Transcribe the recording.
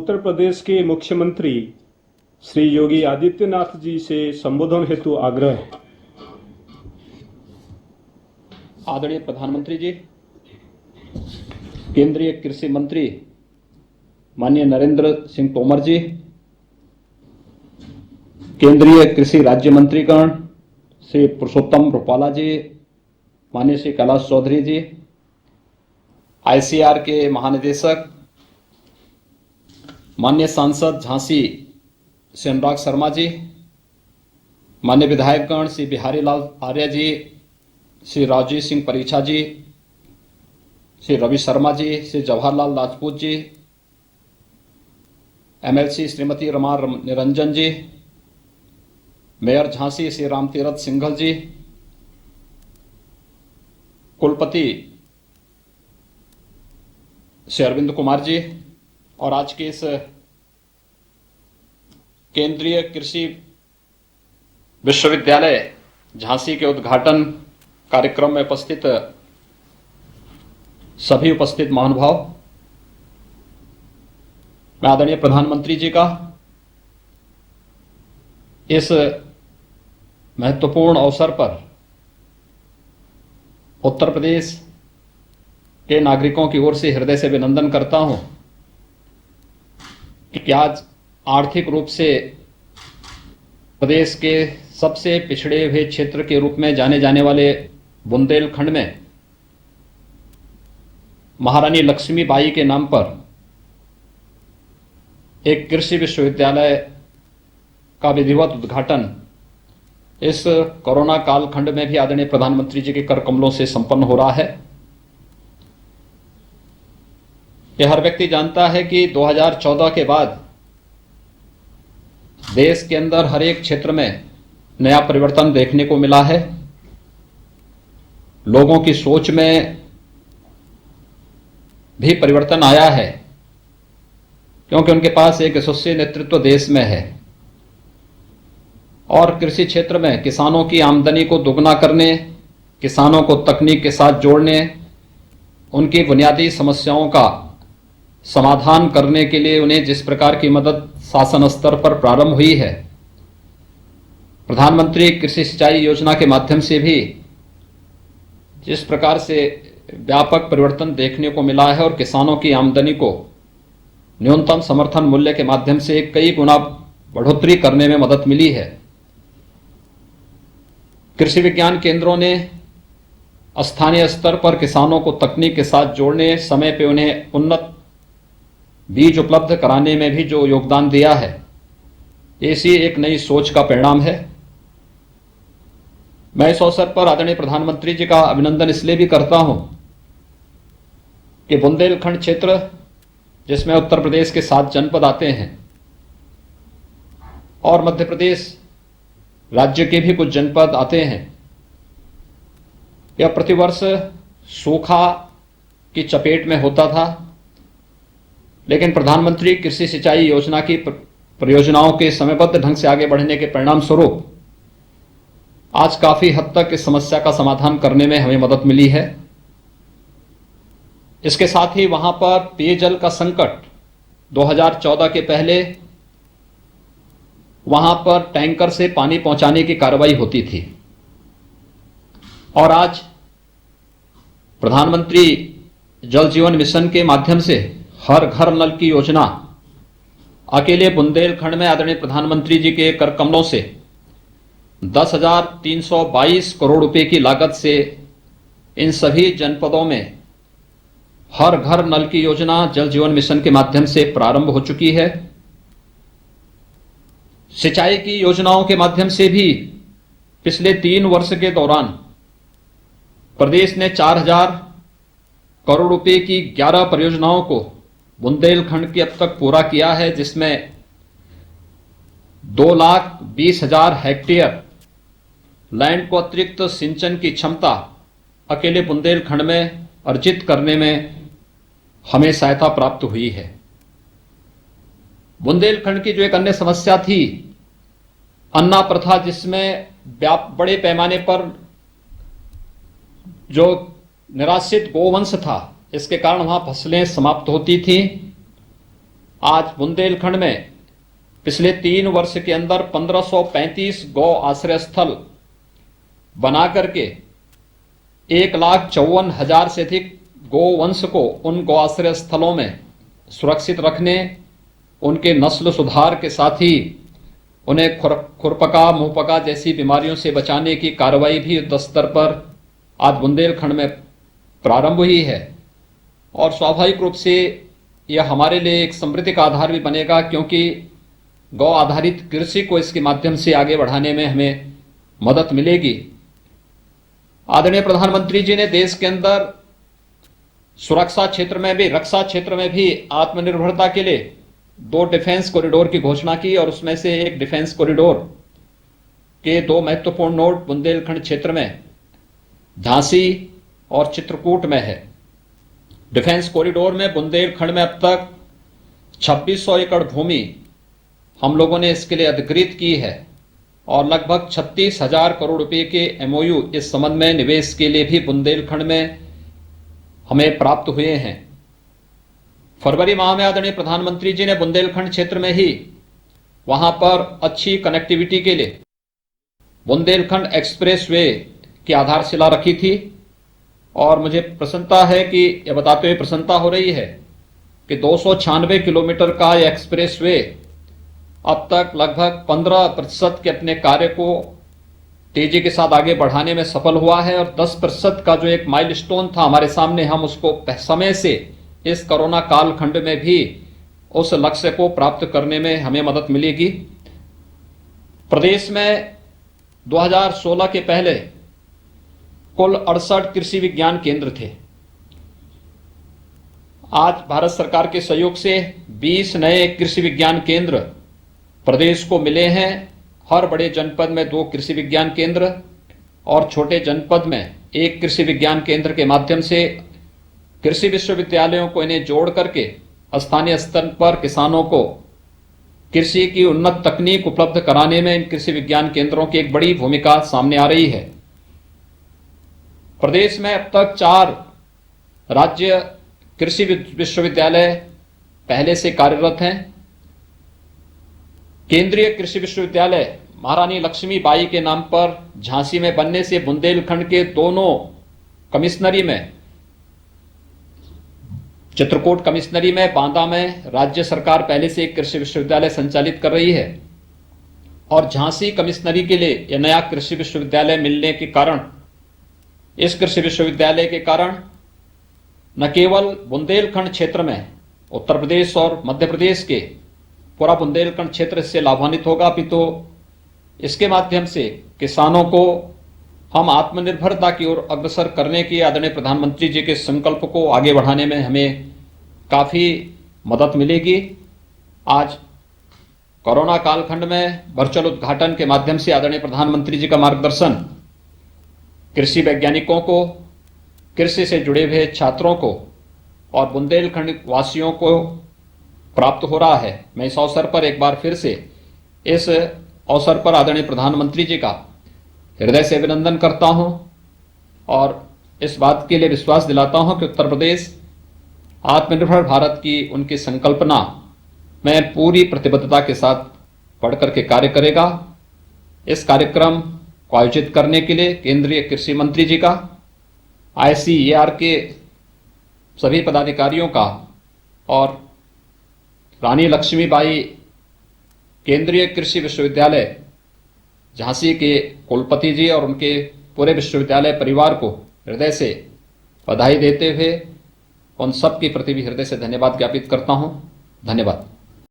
उत्तर प्रदेश के मुख्यमंत्री श्री योगी आदित्यनाथ जी से संबोधन हेतु आग्रह है। आदरणीय प्रधानमंत्री जी, केंद्रीय कृषि मंत्री माननीय नरेंद्र सिंह तोमर जी, केंद्रीय कृषि राज्य मंत्रीगण श्री पुरुषोत्तम रूपाला जी, माननीय श्री कैलाश चौधरी जी, आईसीआर के महानिदेशक माननीय सांसद झांसी श्री अनुराग शर्मा जी, माननीय विधायकगण श्री बिहारी लाल आर्य जी, श्री राजीव सिंह परीक्षा जी, श्री रवि शर्मा जी, श्री जवाहरलाल राजपूत जी, एमएलसी श्रीमती रमा निरंजन जी, मेयर झांसी श्री रामतीरथ सिंघल जी, कुलपति श्री अरविंद कुमार जी और आज के इस केंद्रीय कृषि विश्वविद्यालय झांसी के उद्घाटन कार्यक्रम में उपस्थित सभी उपस्थित महानुभाव, मैं आदरणीय प्रधानमंत्री जी का इस महत्वपूर्ण अवसर पर उत्तर प्रदेश के नागरिकों की ओर से हृदय से अभिनंदन करता हूं कि आज आर्थिक रूप से प्रदेश के सबसे पिछड़े हुए क्षेत्र के रूप में जाने जाने वाले बुंदेलखंड में महारानी लक्ष्मीबाई के नाम पर एक कृषि विश्वविद्यालय का विधिवत उद्घाटन इस कोरोना कालखंड में भी आदरणीय प्रधानमंत्री जी के कर कमलों से संपन्न हो रहा है। यह हर व्यक्ति जानता है कि 2014 के बाद देश के अंदर हर एक क्षेत्र में नया परिवर्तन देखने को मिला है। लोगों की सोच में भी परिवर्तन आया है क्योंकि उनके पास एक यशस्वी नेतृत्व देश में है और कृषि क्षेत्र में किसानों की आमदनी को दोगुना करने, किसानों को तकनीक के साथ जोड़ने, उनकी बुनियादी समस्याओं का समाधान करने के लिए उन्हें जिस प्रकार की मदद शासन स्तर पर प्रारंभ हुई है, प्रधानमंत्री कृषि सिंचाई योजना के माध्यम से भी जिस प्रकार से व्यापक परिवर्तन देखने को मिला है और किसानों की आमदनी को न्यूनतम समर्थन मूल्य के माध्यम से कई गुना बढ़ोतरी करने में मदद मिली है। कृषि विज्ञान केंद्रों ने स्थानीय स्तर पर किसानों को तकनीक के साथ जोड़ने, समय पे उन्हें उन्नत बीज उपलब्ध कराने में भी जो योगदान दिया है, ऐसी एक नई सोच का परिणाम है। मैं इस अवसर पर आदरणीय प्रधानमंत्री जी का अभिनंदन इसलिए भी करता हूं कि बुंदेलखंड क्षेत्र, जिसमें उत्तर प्रदेश के 7 जनपद आते हैं और मध्य प्रदेश राज्य के भी कुछ जनपद आते हैं, यह प्रतिवर्ष सूखा की चपेट में होता था, लेकिन प्रधानमंत्री कृषि सिंचाई योजना की परियोजनाओं के समयबद्ध ढंग से आगे बढ़ने के परिणाम स्वरूप आज काफी हद तक इस समस्या का समाधान करने में हमें मदद मिली है। इसके साथ ही वहां पर पेयजल का संकट 2014 के पहले वहां पर टैंकर से पानी पहुंचाने की कार्रवाई होती थी और आज प्रधानमंत्री जल जीवन मिशन के माध्यम से हर घर नल की योजना अकेले बुंदेलखंड में आदरणीय प्रधानमंत्री जी के कर कमलों से 10,322 करोड़ रुपए की लागत से इन सभी जनपदों में हर घर नल की योजना जल जीवन मिशन के माध्यम से प्रारंभ हो चुकी है। सिंचाई की योजनाओं के माध्यम से भी पिछले 3 वर्ष के दौरान प्रदेश ने 4,000 करोड़ रुपए की 11 परियोजनाओं को बुंदेलखंड की अब तक पूरा किया है, जिसमें 2,20,000 हेक्टेयर लैंड को अतिरिक्त सिंचन की क्षमता अकेले बुंदेलखंड में अर्जित करने में हमें सहायता प्राप्त हुई है। बुंदेलखंड की जो एक अन्य समस्या थी, अन्ना प्रथा, जिसमें बड़े पैमाने पर जो निराश्रित गोवंश था, इसके कारण वहां फसलें समाप्त होती थी। आज बुंदेलखंड में पिछले 3 वर्ष के अंदर 1535 गौ आश्रय स्थल बना करके 1,54,000 से अधिक गोवंश को उन गौ आश्रय स्थलों में सुरक्षित रखने, उनके नस्ल सुधार के साथ ही उन्हें खुरपका मुंहपका जैसी बीमारियों से बचाने की कार्रवाई भी युद्ध स्तर पर आज बुंदेलखंड में प्रारंभ हुई है। और स्वाभाविक रूप से यह हमारे लिए एक समृद्धि का आधार भी बनेगा, क्योंकि गौ आधारित कृषि को इसके माध्यम से आगे बढ़ाने में हमें मदद मिलेगी। आदरणीय प्रधानमंत्री जी ने देश के अंदर सुरक्षा क्षेत्र में भी, रक्षा क्षेत्र में भी आत्मनिर्भरता के लिए 2 डिफेंस कॉरिडोर की घोषणा की, और उसमें से एक डिफेंस कॉरिडोर के 2 महत्वपूर्ण नोड बुंदेलखंड क्षेत्र में झांसी और चित्रकूट में है। डिफेंस कॉरिडोर में बुंदेलखंड में अब तक 2600 एकड़ भूमि हम लोगों ने इसके लिए अधिकृत की है, और लगभग 36,000 करोड़ रुपए के MOU इस संबंध में निवेश के लिए भी बुंदेलखंड में हमें प्राप्त हुए हैं। फरवरी माह में आदरणीय प्रधानमंत्री जी ने बुंदेलखंड क्षेत्र में ही वहां पर अच्छी कनेक्टिविटी के लिए बुंदेलखंड एक्सप्रेसवे की आधारशिला रखी थी, और मुझे प्रसन्नता है कि यह बताते हुए प्रसन्नता हो रही है कि 296 किलोमीटर का यह एक्सप्रेसवे अब तक लगभग 15% के अपने कार्य को तेजी के साथ आगे बढ़ाने में सफल हुआ है, और 10% का जो एक माइलस्टोन था हमारे सामने, हम उसको समय से इस कोरोना कालखंड में भी उस लक्ष्य को प्राप्त करने में हमें मदद मिलेगी। प्रदेश में 2016 के पहले कुल 68 कृषि विज्ञान केंद्र थे। आज भारत सरकार के सहयोग से 20 नए कृषि विज्ञान केंद्र प्रदेश को मिले हैं। हर बड़े जनपद में 2 कृषि विज्ञान केंद्र और छोटे जनपद में 1 कृषि विज्ञान केंद्र के माध्यम से कृषि विश्वविद्यालयों को इन्हें जोड़ करके स्थानीय स्तर पर किसानों को कृषि की उन्नत तकनीक उपलब्ध कराने में इन कृषि विज्ञान केंद्रों की एक बड़ी भूमिका सामने आ रही है। प्रदेश में अब तक 4 राज्य कृषि विश्वविद्यालय पहले से कार्यरत हैं। केंद्रीय कृषि विश्वविद्यालय महारानी लक्ष्मीबाई के नाम पर झांसी में बनने से बुंदेलखंड के दोनों कमिश्नरी में, चित्रकूट कमिश्नरी में, बांदा में राज्य सरकार पहले से एक कृषि विश्वविद्यालय संचालित कर रही है, और झांसी कमिश्नरी के लिए यह नया कृषि विश्वविद्यालय मिलने के कारण, इस कृषि विश्वविद्यालय के कारण न केवल बुंदेलखंड क्षेत्र में उत्तर प्रदेश और मध्य प्रदेश के पूरा बुंदेलखंड क्षेत्र इससे लाभान्वित होगा, अपितु इसके माध्यम से किसानों को हम आत्मनिर्भरता की ओर अग्रसर करने की आदरणीय प्रधानमंत्री जी के संकल्प को आगे बढ़ाने में हमें काफ़ी मदद मिलेगी। आज कोरोना कालखंड में वर्चुअल उद्घाटन के माध्यम से आदरणीय प्रधानमंत्री जी का मार्गदर्शन कृषि वैज्ञानिकों को, कृषि से जुड़े हुए छात्रों को और बुंदेलखंड वासियों को प्राप्त हो रहा है। मैं इस अवसर पर एक बार फिर से इस अवसर पर आदरणीय प्रधानमंत्री जी का हृदय से अभिनंदन करता हूं, और इस बात के लिए विश्वास दिलाता हूं कि उत्तर प्रदेश आत्मनिर्भर भारत की उनकी संकल्पना में पूरी प्रतिबद्धता के साथ बढ़कर के कार्य करेगा। इस कार्यक्रम को आयोजित करने के लिए केंद्रीय कृषि मंत्री जी का, ICAR के सभी पदाधिकारियों का और रानी लक्ष्मीबाई केंद्रीय कृषि विश्वविद्यालय झांसी के कुलपति जी और उनके पूरे विश्वविद्यालय परिवार को हृदय से बधाई देते हुए उन सब के प्रति भी हृदय से धन्यवाद ज्ञापित करता हूं। धन्यवाद।